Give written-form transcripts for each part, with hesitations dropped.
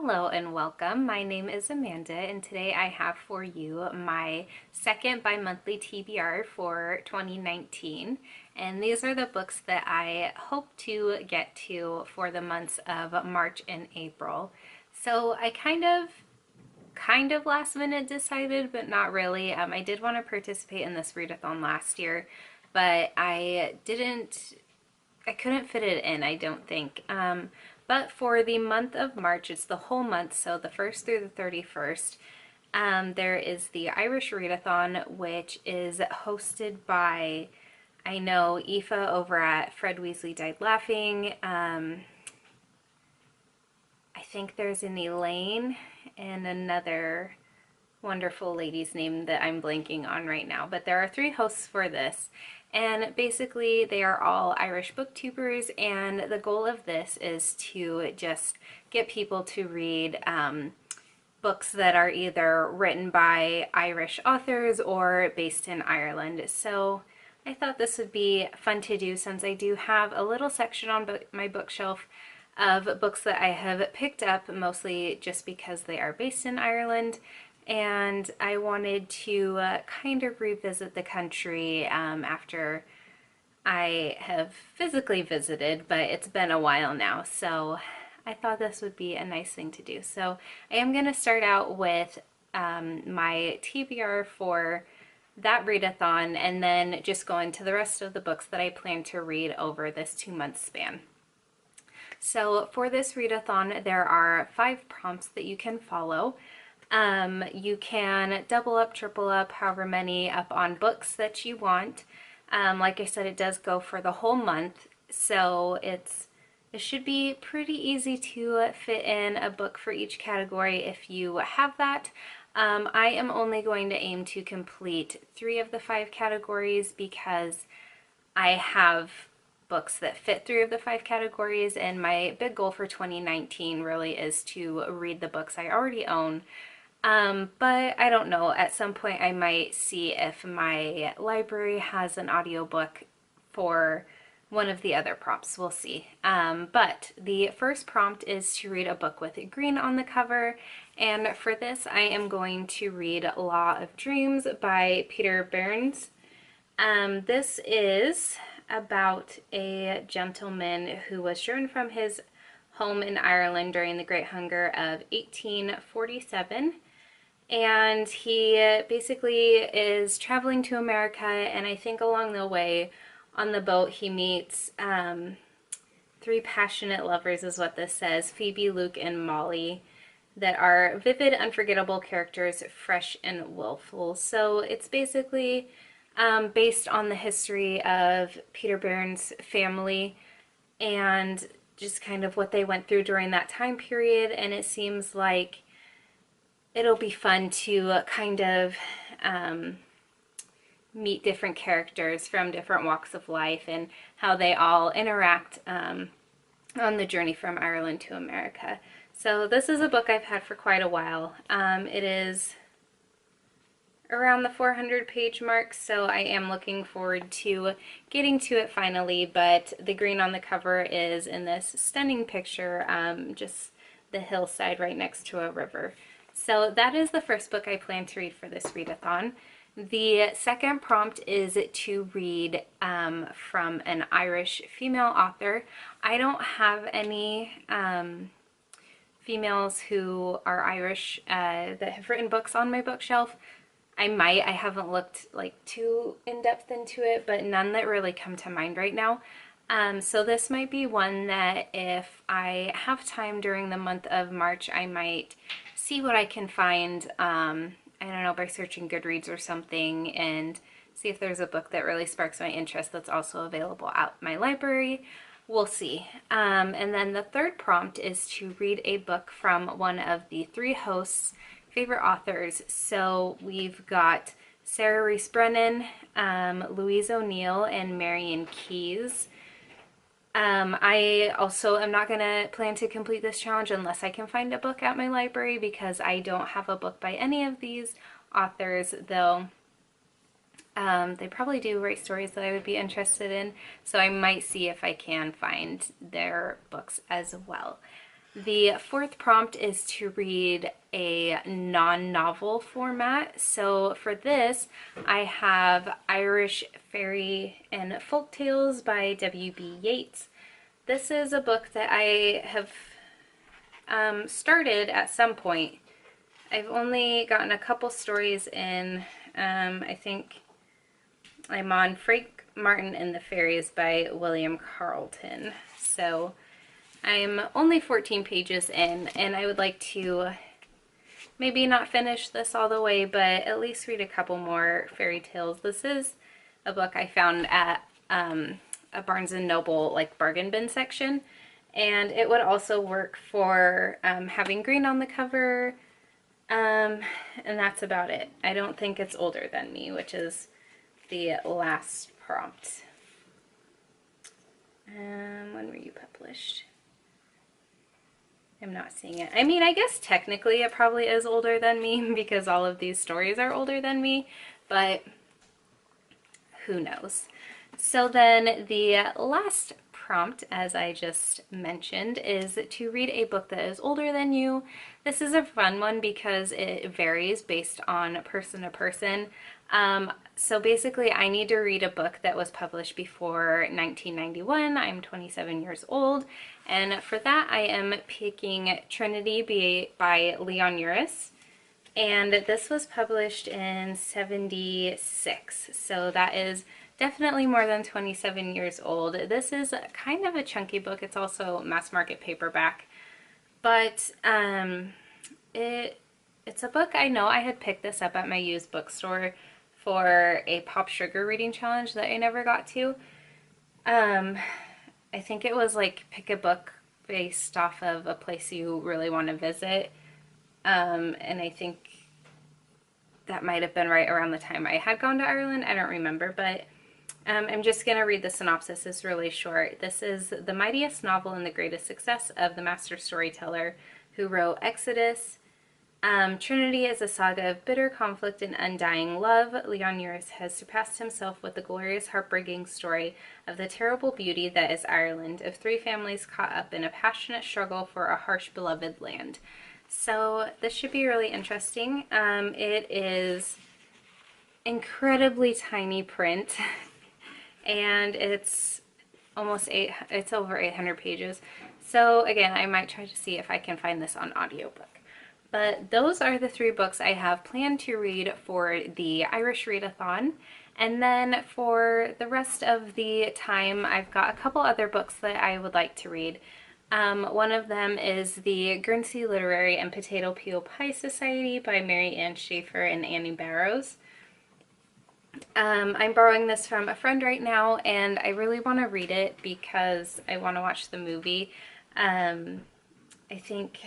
Hello and welcome. My name is Amanda, and today I have for you my second bi-monthly TBR for 2019. And these are the books that I hope to get to for the months of March and April. So I kind of last minute decided, but not really. I did want to participate in this readathon last year, but I couldn't fit it in, I don't think. But for the month of March, it's the whole month, so the 1st through the 31st, there is the Irish Readathon, which is hosted by, I know, Aoife over at Fred Weasley Died Laughing. I think there's an Elaine and another wonderful lady's name that I'm blanking on right now. But there are 3 hosts for this. And basically they are all Irish booktubers, and the goal of this is to just get people to read books that are either written by Irish authors or based in Ireland. So I thought this would be fun to do, since I do have a little section on my bookshelf of books that I have picked up, mostly just because they are based in Ireland. And I wanted to kind of revisit the country after I have physically visited, but it's been a while now, so I thought this would be a nice thing to do. So I am going to start out with my TBR for that readathon, and then just go into the rest of the books that I plan to read over this 2-month span. So for this readathon, there are 5 prompts that you can follow. You can double up, triple up, however many up on books that you want. Like I said, it does go for the whole month, so it should be pretty easy to fit in a book for each category if you have that. I am only going to aim to complete 3 of the 5 categories, because I have books that fit 3 of the 5 categories, and my big goal for 2019 really is to read the books I already own. But I don't know, at some point I might see if my library has an audiobook for one of the other prompts. We'll see. But the first prompt is to read a book with green on the cover, and for this I am going to read Law of Dreams by Peter Burns. This is about a gentleman who was driven from his home in Ireland during the Great Hunger of 1847. And he basically is traveling to America, and I think along the way on the boat he meets 3 passionate lovers, is what this says, Phoebe, Luke, and Molly, that are vivid, unforgettable characters, fresh and willful. So it's basically based on the history of Peter Burns' family and just kind of what they went through during that time period, and it seems like it'll be fun to kind of meet different characters from different walks of life and how they all interact on the journey from Ireland to America. So this is a book I've had for quite a while. It is around the 400-page mark, so I am looking forward to getting to it finally, but the green on the cover is in this stunning picture, just the hillside right next to a river. So that is the first book I plan to read for this readathon. The second prompt is to read from an Irish female author. I don't have any females who are Irish that have written books on my bookshelf. I haven't looked like too in-depth into it, but none that really come to mind right now. So this might be one that if I have time during the month of March, I might see what I can find, I don't know, by searching Goodreads or something, and see if there's a book that really sparks my interest that's also available at my library. We'll see. And then the third prompt is to read a book from one of the 3 hosts' favorite authors. So we've got Sarah Rees Brennan, Louise O'Neill, and Marian Keyes. I also am not going to plan to complete this challenge unless I can find a book at my library, because I don't have a book by any of these authors, though they probably do write stories that I would be interested in, so I might see if I can find their books as well. The fourth prompt is to read a non-novel format. So for this, I have Irish Fairy and Folk Tales by W.B. Yeats. This is a book that I have started at some point. I've only gotten a couple stories in. I think I'm on Frank Martin and the Fairies by William Carleton. So I'm only 14 pages in, and I would like to maybe not finish this all the way, but at least read a couple more fairy tales. This is a book I found at a Barnes & Noble like bargain bin section, and it would also work for having green on the cover, and that's about it. I don't think it's older than me, which is the last prompt. When were you published? I'm not seeing it. I mean, I guess technically it probably is older than me because all of these stories are older than me, but who knows? So then the last prompt, as I just mentioned, is to read a book that is older than you. This is a fun one because it varies based on person to person. So basically I need to read a book that was published before 1991. I'm 27 years old, and for that I am picking Trinity by Leon Uris. And this was published in 76, so that is definitely more than 27 years old. This is kind of a chunky book. It's also mass market paperback, but it's a book I know I had picked this up at my used bookstore for a Pop Sugar reading challenge that I never got to. I think it was like pick a book based off of a place you really want to visit. And I think that might have been right around the time I had gone to Ireland. I don't remember, but I'm just going to read the synopsis. It's really short. This is the mightiest novel and the greatest success of the master storyteller who wrote Exodus. Trinity is a saga of bitter conflict and undying love. Leon Uris has surpassed himself with the glorious, heartbreaking story of the terrible beauty that is Ireland, of three families caught up in a passionate struggle for a harsh, beloved land. So this should be really interesting. It is incredibly tiny print, and it's over 800 pages. So again, I might try to see if I can find this on audiobook. But those are the three books I have planned to read for the Irish Readathon. And then for the rest of the time, I've got a couple other books that I would like to read. One of them is the Guernsey Literary and Potato Peel Pie Society by Marian Keyes and Annie Barrows. I'm borrowing this from a friend right now, and I really want to read it because I want to watch the movie. I think...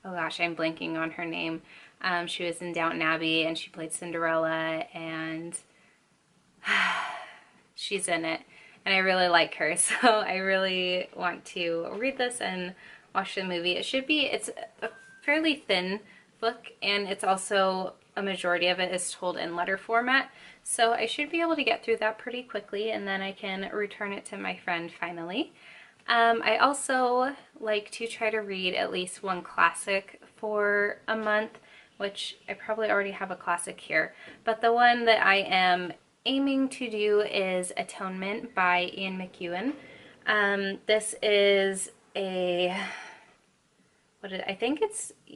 Oh gosh, I'm blanking on her name. She was in Downton Abbey and she played Cinderella, and she's in it. And I really like her, so I really want to read this and watch the movie. It's a fairly thin book, and it's also, a majority of it is told in letter format. So I should be able to get through that pretty quickly, and then I can return it to my friend finally. I also like to try to read at least one classic for a month, which I probably already have a classic here. But the one that I am aiming to do is Atonement by Ian McEwan. This is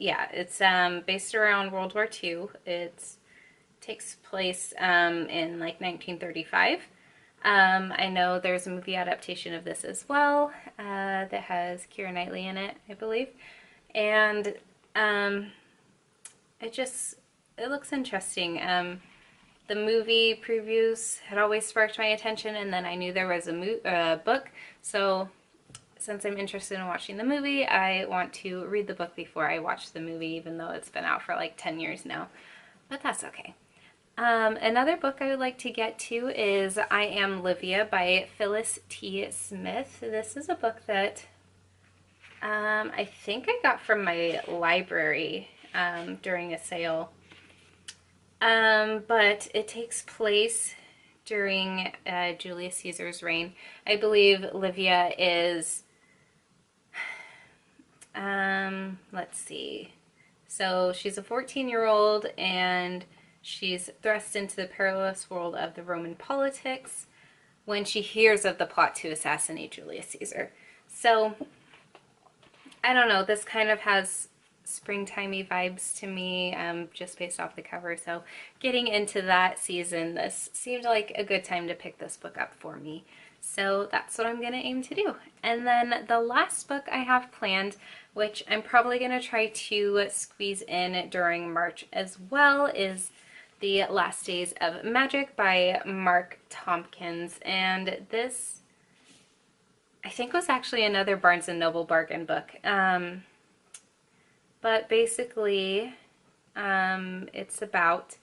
it's based around World War II. It takes place in like 1935. I know there's a movie adaptation of this as well that has Keira Knightley in it, I believe, and it looks interesting. The movie previews had always sparked my attention, and then I knew there was a book, so since I'm interested in watching the movie, I want to read the book before I watch the movie, even though it's been out for like 10 years now, but that's okay. Another book I would like to get to is I Am Livia by Phyllis T. Smith. This is a book that I think I got from my library during a sale, but it takes place during Julius Caesar's reign. I believe Livia is Let's see. So she's a 14-year-old and she's thrust into the perilous world of the Roman politics when she hears of the plot to assassinate Julius Caesar. So, I don't know, this kind of has springtimey vibes to me, just based off the cover. So getting into that season, this seemed like a good time to pick this book up for me. So that's what I'm going to aim to do. And then the last book I have planned, which I'm probably going to try to squeeze in during March as well, is The Last Days of Magic by Mark Tompkins. And this, I think, was actually another Barnes & Noble bargain book. But basically, it's about,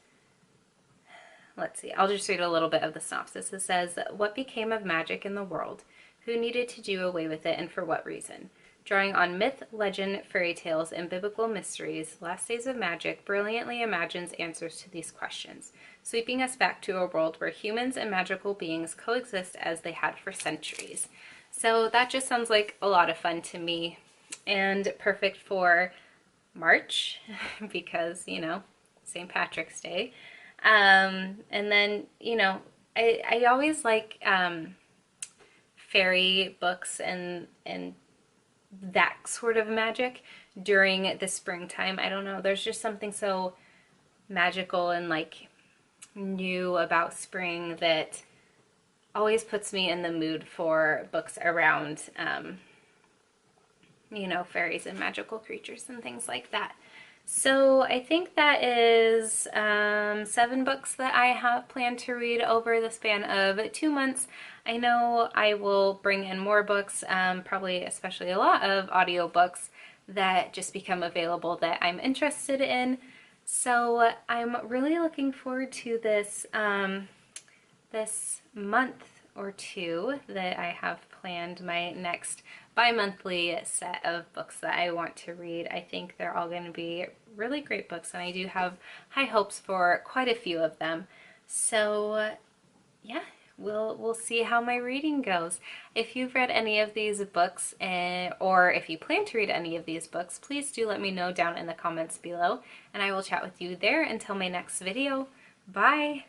let's see, I'll just read a little bit of the synopsis. It says, what became of magic in the world? Who needed to do away with it and for what reason? Drawing on myth, legend, fairy tales, and biblical mysteries, Last Days of Magic brilliantly imagines answers to these questions, sweeping us back to a world where humans and magical beings coexist as they had for centuries. So that just sounds like a lot of fun to me and perfect for March because, you know, St. Patrick's Day. And then, you know, I always like fairy books and that sort of magic during the springtime. I don't know, there's just something so magical and like new about spring that always puts me in the mood for books around you know, fairies and magical creatures and things like that. So I think that is 7 books that I have planned to read over the span of 2 months. I know I will bring in more books, probably especially a lot of audiobooks that just become available that I'm interested in. So I'm really looking forward to this, this month or two that I have planned, my next bi-monthly set of books that I want to read. I think they're all going to be really great books, and I do have high hopes for quite a few of them. So yeah, we'll see how my reading goes. If you've read any of these books, or if you plan to read any of these books, please do let me know down in the comments below, and I will chat with you there until my next video. Bye!